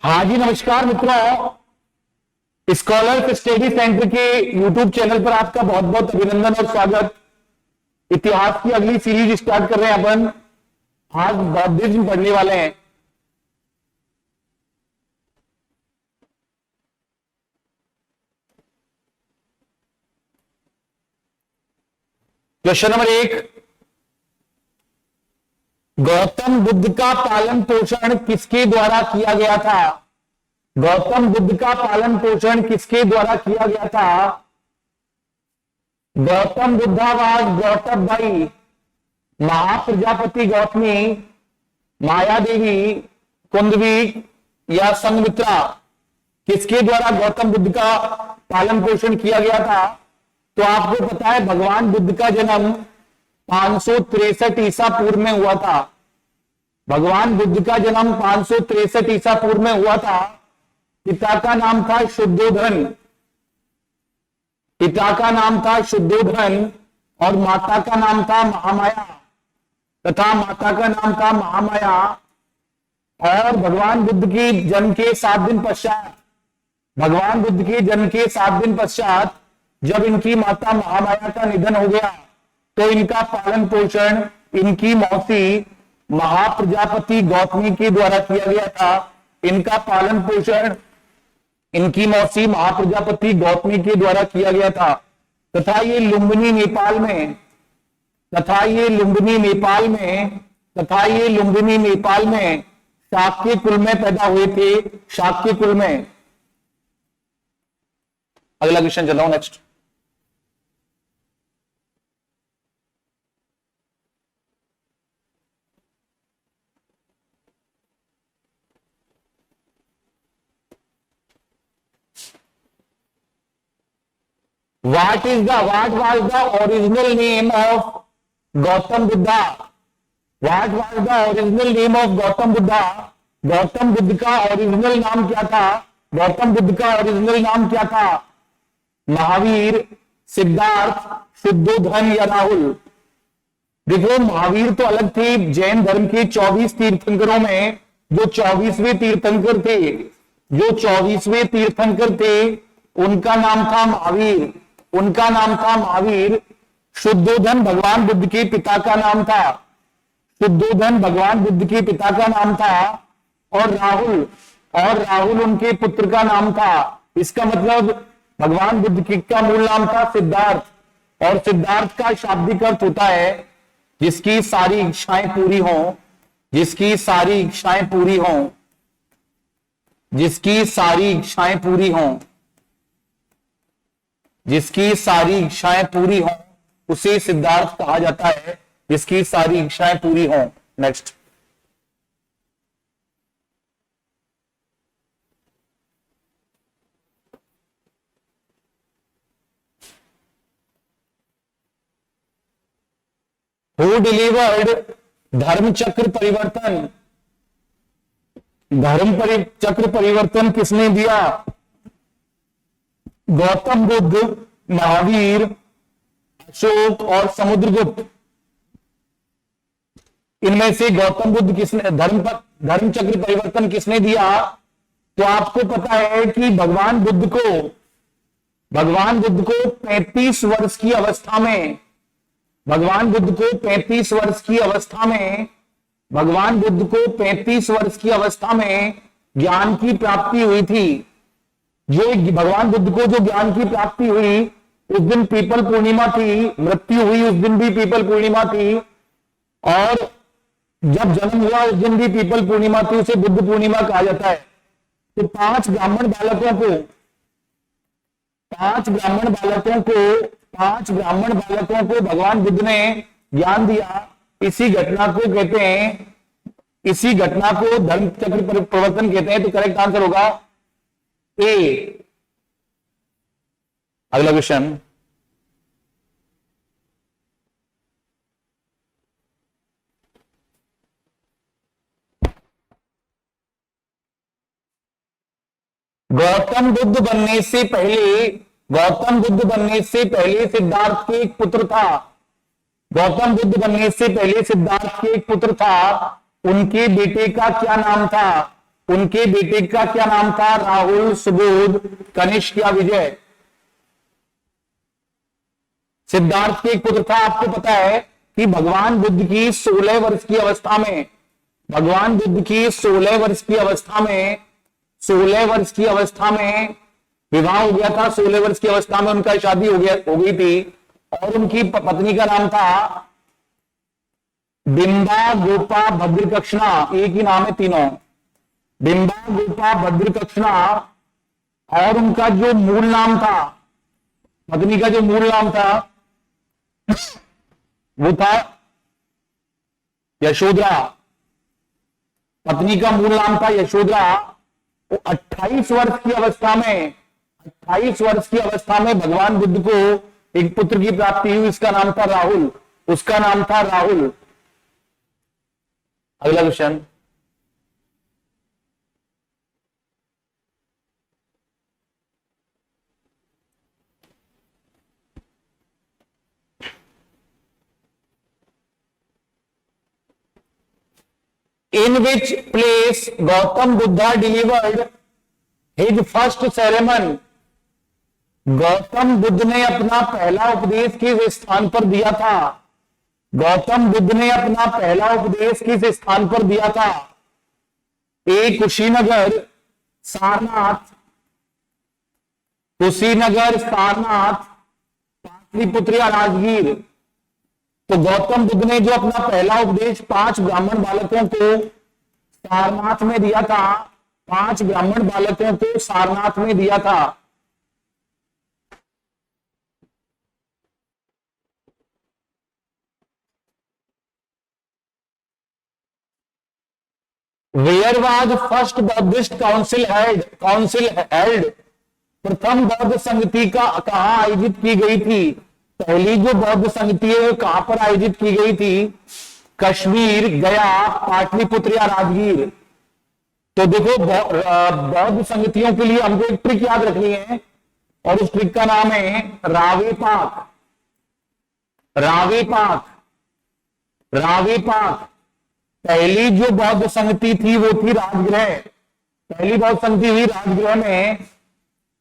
हाँ जी, नमस्कार मित्रों। स्कॉलर स्टडी सेंटर के यूट्यूब चैनल पर आपका बहुत बहुत अभिनंदन और स्वागत। इतिहास की अगली सीरीज स्टार्ट कर रहे हैं अपन। आज बौद्धिज्म पढ़ने वाले हैं। क्वेश्चन नंबर 1, गौतम बुद्ध का पालन पोषण किसके द्वारा किया गया था? गौतम बुद्ध का पालन पोषण किसके द्वारा किया गया था? गौतम बुद्धा वाज गौतम भाई, महाप्रजापति गौतमी, माया देवी, कुंदवी या संघमित्रा, किसके द्वारा गौतम बुद्ध का पालन पोषण किया गया था? तो आपको पता है भगवान बुद्ध का जन्म 563 ईसा पूर्व में हुआ था। भगवान बुद्ध का जन्म 563 ईसा पूर्व में हुआ था। पिता का नाम था शुद्धोधन, पिता का नाम था शुद्धोधन और माता का नाम था महामाया, तथा माता का नाम था महामाया। और भगवान बुद्ध के जन्म के 7 दिन पश्चात, भगवान बुद्ध के जन्म के 7 दिन पश्चात जब इनकी माता महामाया का निधन हो गया तो इनका पालन पोषण इनकी मौसी महाप्रजापति गौतमी के द्वारा किया गया था। इनका पालन पोषण इनकी मौसी महाप्रजापति गौतमी के द्वारा किया गया था। तथा ये लुम्बिनी नेपाल में शाक्य कुल में पैदा हुए थे। शाक्य कुल में। अगला क्वेश्चन चलाओ next. What was the original name of Gautam Buddha? What was the original name of Gautam Buddha? Gautam Buddha का ओरिजिनल नाम क्या था? गौतम बुद्ध का ओरिजिनल नाम क्या था? महावीर, सिद्धार्थ, शुद्धोधन या राहुल? देखो, महावीर तो अलग थे। जैन धर्म के 24 तीर्थंकरों में जो 24वें तीर्थंकर थे उनका नाम था महावीर। शुद्धोधन भगवान बुद्ध के पिता का नाम था। और राहुल उनके पुत्र का नाम था। इसका मतलब भगवान बुद्ध का मूल नाम था सिद्धार्थ। और सिद्धार्थ का शाब्दिक अर्थ होता है जिसकी सारी इच्छाएं पूरी हों, जिसकी सारी इच्छाएं पूरी हों उसे सिद्धार्थ कहा जाता है। जिसकी सारी इच्छाएं पूरी हों। नेक्स्ट। Who delivered धर्म चक्र परिवर्तन किसने दिया? गौतम बुद्ध, महावीर, अशोक और समुद्रगुप्त। इनमें से गौतम बुद्ध किसने धर्म चक्र परिवर्तन किसने दिया? तो आपको पता है कि भगवान बुद्ध को 35 वर्ष की अवस्था में भगवान बुद्ध को 35 वर्ष की अवस्था में ज्ञान की प्राप्ति हुई थी। भगवान बुद्ध को जो ज्ञान की प्राप्ति हुई उस दिन पीपल पूर्णिमा थी। मृत्यु हुई उस दिन भी पीपल पूर्णिमा थी। और जब जन्म हुआ उस दिन भी पीपल पूर्णिमा थी। उसे बुद्ध पूर्णिमा कहा जाता है। तो 5 ब्राह्मण बालकों को भगवान बुद्ध ने ज्ञान दिया। इसी घटना को धर्म चक्र परिवर्तन कहते हैं। तो करेक्ट आंसर होगा ए। अगला क्वेश्चन। गौतम बुद्ध बनने से पहले सिद्धार्थ के एक पुत्र था। उनके बेटे का क्या नाम था? उनके बेटे का क्या नाम था? राहुल, सुबोध, कनिष्क या विजय? सिद्धार्थ के एक पुत्र था। आपको पता है कि भगवान बुद्ध की 16 वर्ष की अवस्था में, भगवान बुद्ध की 16 वर्ष की अवस्था में, 16 वर्ष की अवस्था में विवाह हो गया था। 16 वर्ष की अवस्था में उनका शादी हो गई थी और उनकी पत्नी का नाम था बिंबा, गोपा, भद्रकक्षणा। एक ही नाम है तीनों, बिंबा, गोपा, भद्रकक्षणा। और उनका जो मूल नाम था, पत्नी का जो मूल नाम था वो था यशोधरा। पत्नी का मूल नाम था यशोधरा। वो 28 वर्ष की अवस्था में, 28 वर्ष की अवस्था में भगवान बुद्ध को एक पुत्र की प्राप्ति हुई। इसका नाम था राहुल, उसका नाम था राहुल। अगला question, in which place Gautam Buddha delivered his first sermon? Gautam Buddha ने अपना पहला उपदेश किस स्थान पर दिया था? गौतम बुद्ध ने अपना पहला उपदेश किस स्थान पर दिया था? ए कुशीनगर, सारनाथ, कुशीनगर, सारनाथ, पाटलिपुत्र या राजगीर? तो गौतम बुद्ध ने जो अपना पहला उपदेश 5 ब्राह्मण बालकों को सारनाथ में दिया था, 5 ब्राह्मण बालकों को सारनाथ में दिया था। Where was first Buddhist council held? प्रथम बौद्ध संगति का कहां आयोजित की गई थी? पहली जो बौद्ध संगति है वो कहां पर आयोजित की गई थी? कश्मीर, गया, पाटलिपुत्र या राजगीर? तो देखो, बौद्ध संगतियों के लिए हमको एक ट्रिक याद रखनी है और उस ट्रिक का नाम है रावे पाक। रावे पाक, रावे पाक। पहली जो बौद्ध संगति थी वो थी राजगृह। पहली बौद्ध संगति हुई राजगृह में,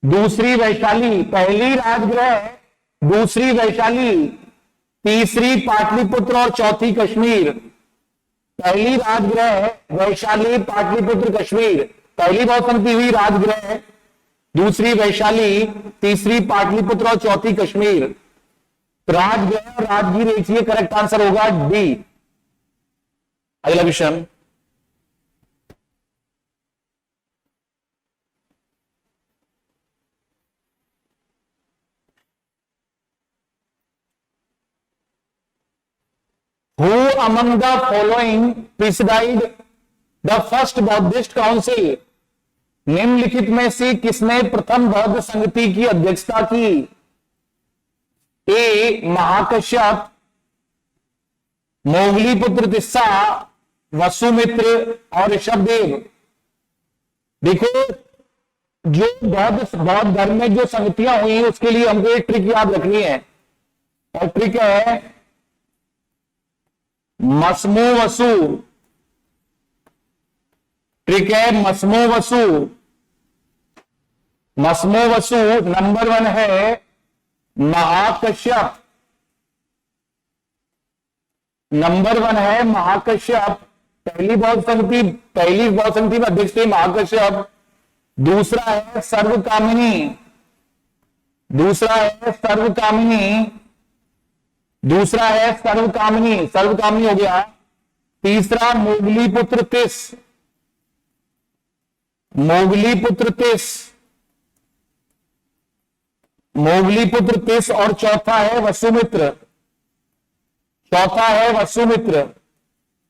दूसरी वैशाली, पहली राजगृह, दूसरी वैशाली, तीसरी पाटलिपुत्र और चौथी कश्मीर। पहली राजगृह, वैशाली, पाटलिपुत्र, कश्मीर। पहली बौद्ध संगति हुई राजगृह, दूसरी वैशाली, तीसरी पाटलिपुत्र और चौथी कश्मीर। राजगृह और राजगीर एक ही करेक्ट आंसर होगा डी। अगला question, Who among the following presided the first Buddhist council? निम्नलिखित में से किसने प्रथम बौद्ध संगति की अध्यक्षता की? ए महाकश्यप, मोगलीपुत्र तिस्सा, वसुमित्र और ऋषभदेव। देखो, जो बौद्ध धर्म में जो संगतियां हुई उसके लिए हमको एक ट्रिक याद रखनी है और ट्रिक है मस्मो वसु। ट्रिक है मस्मो वसु। मस्मो वसु। नंबर 1 है महाकश्यप। नंबर 1 है महाकश्यप। पहली बौद्ध संगति में अध्यक्ष थे महाकश्यप। दूसरा है सर्वकामिनी। दूसरा है सर्वकामिनी हो गया। तीसरा मोगलीपुत्र तिस और चौथा है वसुमित्र।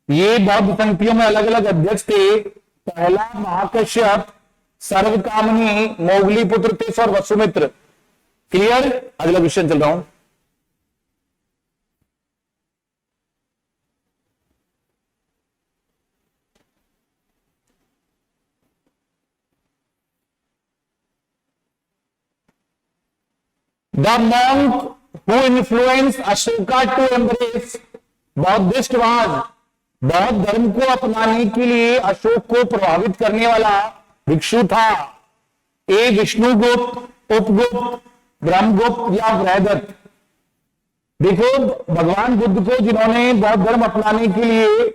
ये बौद्ध संगतियों में अलग अलग अध्यक्ष थे। पहला महाकश्यप, सर्वकामिनी, मोगलीपुत्र तिस और वसुमित्र। क्लियर? अगला क्वेश्चन चल रहा हूं। The monk who influenced Ashoka to embrace Buddhist was? बौद्ध धर्म को अपनाने के लिए अशोक को प्रभावित करने वाला भिक्षु था? ए विष्णुगुप्त, उपगुप्त, ब्रह्मगुप्त या बृहदत्त? देखो, भगवान बुद्ध को जिन्होंने बौद्ध धर्म अपनाने के लिए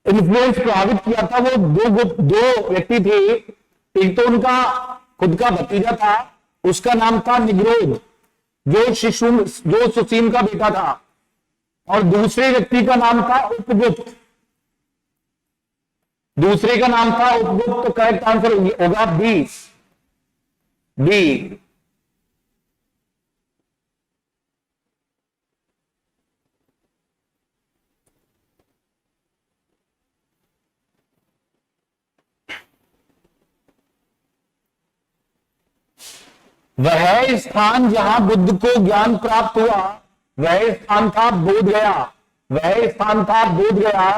इन्फ्लुएंस प्रभावित किया था, वो दो व्यक्ति थे। एक तो उनका खुद का भतीजा था, उसका नाम था निग्रोध, जो सुसीम का बेटा था, और दूसरे व्यक्ति का नाम था उपगुप्त। दूसरे का नाम था उपगुप्त। तो करेक्ट आंसर होगा बी। बी। वह स्थान जहां बुद्ध को ज्ञान प्राप्त हुआ, वह स्थान था बोध गया। वह स्थान था बोध गया।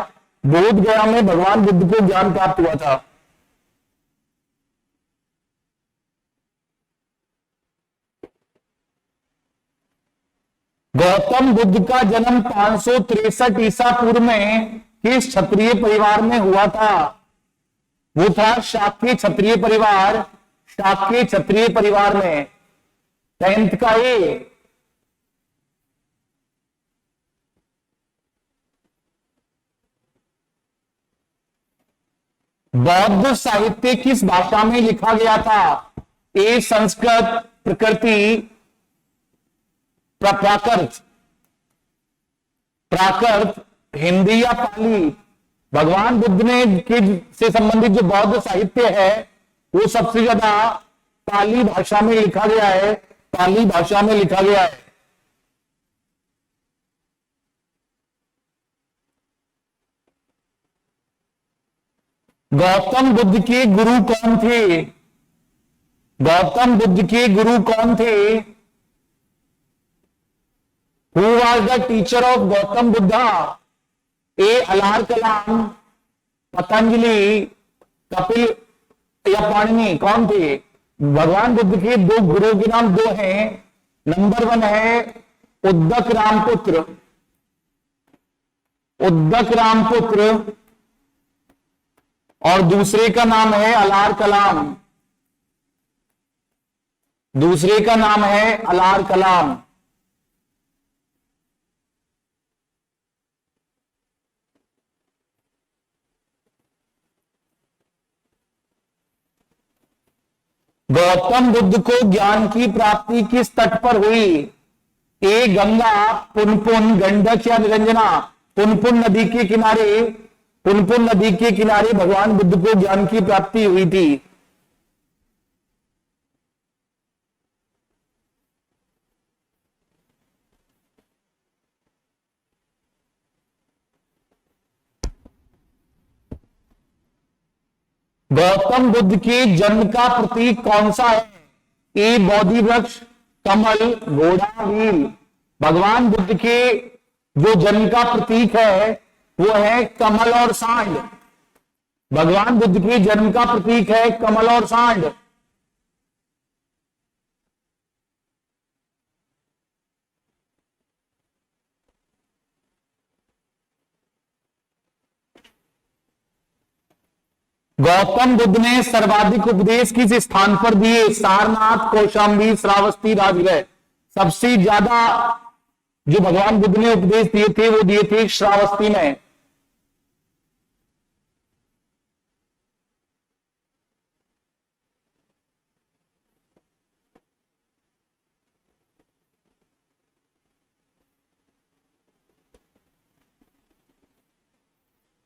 बोध गया में भगवान बुद्ध को ज्ञान प्राप्त हुआ था। गौतम बुद्ध का जन्म 563 ईसा पूर्व में किस क्षत्रिय परिवार में हुआ था? वो था शाक्य क्षत्रिय परिवार। शाक्य क्षत्रिय परिवार में। 10th का ए। बौद्ध साहित्य किस भाषा में लिखा गया था? ए संस्कृत, प्रकृति, प्राकृत। प्राकृत, हिंदी या पाली? भगवान बुद्ध ने से संबंधित जो बौद्ध साहित्य है वो सबसे ज्यादा पाली भाषा में लिखा गया है। पाली भाषा में लिखा गया है। गौतम बुद्ध के गुरु कौन थे? गौतम बुद्ध के गुरु कौन थे? Who was the teacher of Gautam Buddha? ए अलार कलाम, पतंजलि, कपिल या पाणिनि? कौन थे? भगवान बुद्ध के दो गुरु के नाम दो हैं। नंबर 1 है उद्दक रामपुत्र। उद्दक रामपुत्र। और दूसरे का नाम है अलार कलाम। दूसरे का नाम है अलार कलाम। गौतम बुद्ध को ज्ञान की प्राप्ति किस तट पर हुई? ए गंगा, पुनपुन, गंडक या निरंजना? पुनपुन नदी के किनारे। पुनपुन नदी के किनारे भगवान बुद्ध को ज्ञान की प्राप्ति हुई थी। गौतम बुद्ध के जन्म का प्रतीक कौन सा है? ए बोधि वृक्ष, कमल, घोड़ा, व्हील? भगवान बुद्ध के जो जन्म का प्रतीक है वो है कमल और सांड। भगवान बुद्ध के जन्म का प्रतीक है कमल और सांड। गौतम बुद्ध ने सर्वाधिक उपदेश किस स्थान पर दिए? सारनाथ, कौशाम्बी, श्रावस्ती, राजगृह? सबसे ज्यादा जो भगवान बुद्ध ने उपदेश दिए थे वो दिए थे श्रावस्ती में।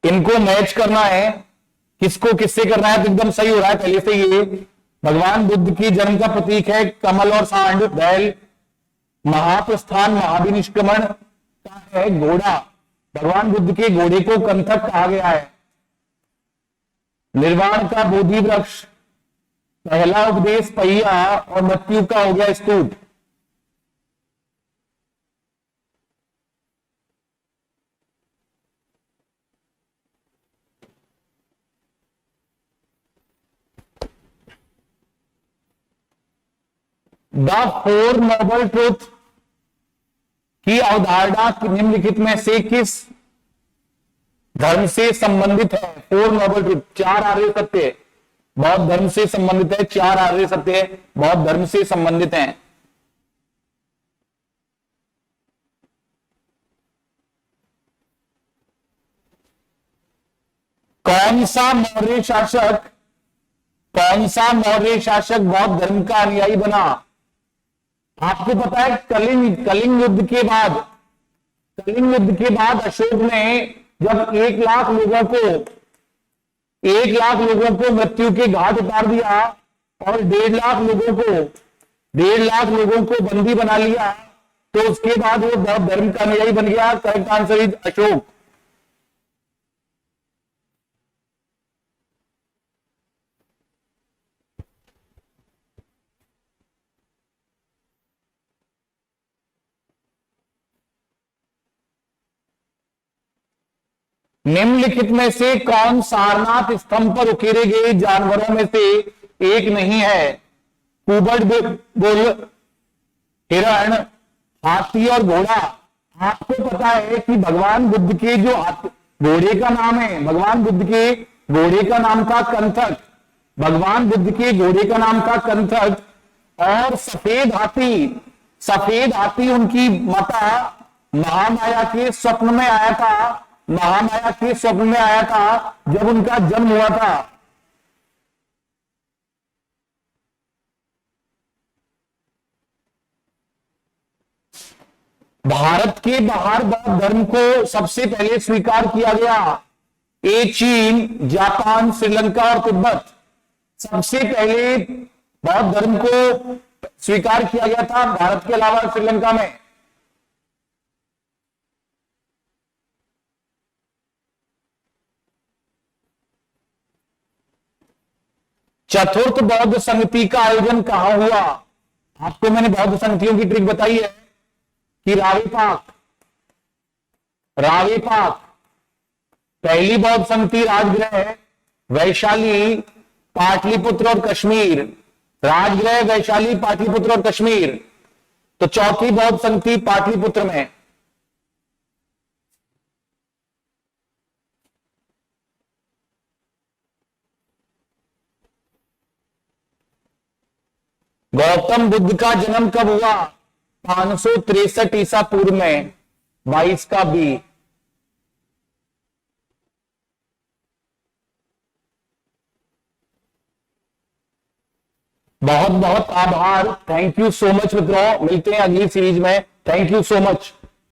इनको मैच करना है, किसको किससे करना है तो एकदम सही हो रहा है पहले से। ये भगवान बुद्ध की जन्म का प्रतीक है कमल और सांड, बैल। महाप्रस्थान, महाभिनिष्क्रमण का है घोड़ा। भगवान बुद्ध के घोड़े को कंथक कहा गया है। निर्वाण का बोधि वृक्ष। पहला उपदेश पहिया और मृत्यु का हो गया स्तूप। द 4 नोबल ट्रूथ की अवधारणा निम्नलिखित में से किस धर्म से संबंधित है। 4 नोबल ट्रूथ, 4 आर्य सत्य बौद्ध धर्म से संबंधित है। 4 आर्य सत्य बौद्ध धर्म से संबंधित हैं। कौन सा मौर्य शासक बौद्ध धर्म का अनुयायी बना? आपको पता है कलिंग युद्ध के बाद अशोक ने जब 1 लाख लोगों को मृत्यु के घाट उतार दिया और 1.5 लाख लोगों को बंदी बना लिया, तो उसके बाद वो बौद्ध धर्म का अनुयायी बन गया। Correct answer is Ashok. निम्नलिखित में से कौन सारनाथ स्तंभ पर उकेरे गए जानवरों में से एक नहीं है? कुबड़, बुल, हिरण, हाथी और घोड़ा। आपको पता है कि भगवान बुद्ध के जो घोड़े का नाम है, भगवान बुद्ध के घोड़े का नाम था कंथक। भगवान बुद्ध के घोड़े का नाम था कंथक। और सफेद हाथी उनकी माता महामाया के स्वप्न में आया था। जब उनका जन्म हुआ था। भारत के बाहर बौद्ध धर्म को सबसे पहले स्वीकार किया गया। ए चीन, जापान, श्रीलंका और तिब्बत। सबसे पहले बौद्ध धर्म को स्वीकार किया गया था भारत के अलावा श्रीलंका में। चतुर्थ बौद्ध संगति का आयोजन कहां हुआ? आपको मैंने बौद्ध संगतियों की ट्रिक बताई है कि रावेपाक। पहली बौद्ध संगति राजगृह, वैशाली, पाटलिपुत्र और कश्मीर। राजगृह, वैशाली, पाटलिपुत्र और कश्मीर। तो चौथी बौद्ध संगति पाटलिपुत्र में। गौतम बुद्ध का जन्म कब हुआ? 563 ईसा पूर्व में, 22 का बी। बहुत बहुत आभार। थैंक यू सो मच मित्रों। मिलते हैं अगली सीरीज में। Thank you so much.